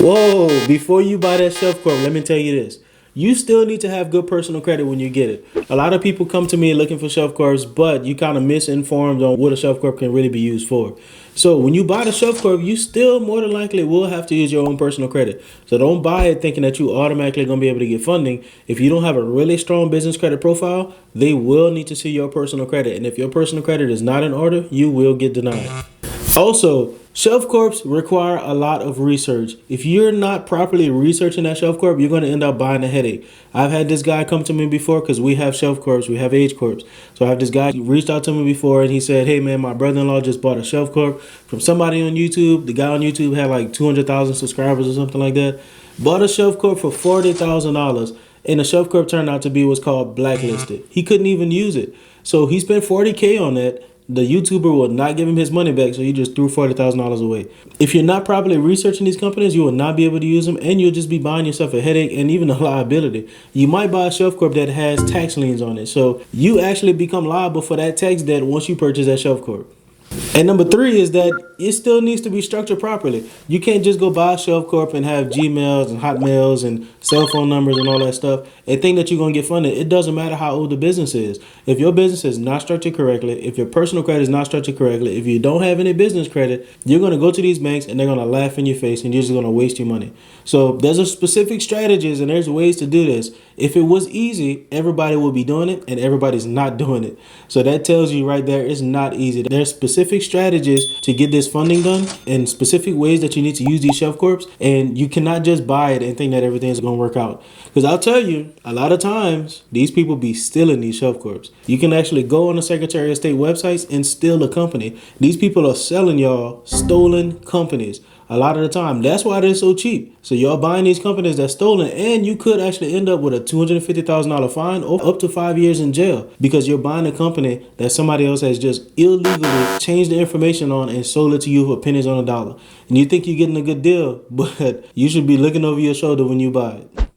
Whoa, before you buy that shelf corp, let me tell you this. You still need to have good personal credit when you get it. A lot of people come to me looking for shelf corps, but you kind of misinformed on what a shelf corp can really be used for. So when you buy the shelf corp, you still more than likely will have to use your own personal credit. So don't buy it thinking that you automatically going to be able to get funding. If you don't have a really strong business credit profile, they will need to see your personal credit. And if your personal credit is not in order, you will get denied. Also, shelf corps require a lot of research. If you're not properly researching that shelf corp, you're going to end up buying a headache. I've had this guy come to me before because we have shelf corps, we have age corps. So I have this guy reached out to me before and he said, hey man, my brother-in-law just bought a shelf corp from somebody on YouTube. The guy on YouTube had like 200,000 subscribers or something like that. Bought a shelf corp for $40,000 and the shelf corp turned out to be what's called blacklisted. He couldn't even use it. So he spent $40K on that. The YouTuber will not give him his money back, so he just threw $40,000 away. If you're not properly researching these companies, you will not be able to use them, and you'll just be buying yourself a headache and even a liability. You might buy a shelf corp that has tax liens on it, so you actually become liable for that tax debt once you purchase that shelf corp. And number three is that it still needs to be structured properly. You can't just go buy a shelf corp and have Gmails and Hotmails and cell phone numbers and all that stuff and think that you're going to get funded. It doesn't matter how old the business is. If your business is not structured correctly, if your personal credit is not structured correctly, if you don't have any business credit, you're going to go to these banks and they're going to laugh in your face and you're just going to waste your money. So there's a specific strategies and there's ways to do this. If it was easy, everybody would be doing it and everybody's not doing it. So that tells you right there, it's not easy. There's specific strategies to get this funding done and specific ways that you need to use these shelf corps, and you cannot just buy it and think that everything's going to work out. Because I'll tell you, a lot of times these people be stealing these shelf corps. You can actually go on the Secretary of State websites and steal a company. These people are selling y'all stolen companies a lot of the time. That's why they're so cheap. So y'all buying these companies that's stolen, and you could actually end up with a $250,000 fine or up to 5 years in jail because you're buying a company that somebody else has just illegally changed the information on and sold it to you for pennies on a dollar. And you think you're getting a good deal, but you should be looking over your shoulder when you buy it.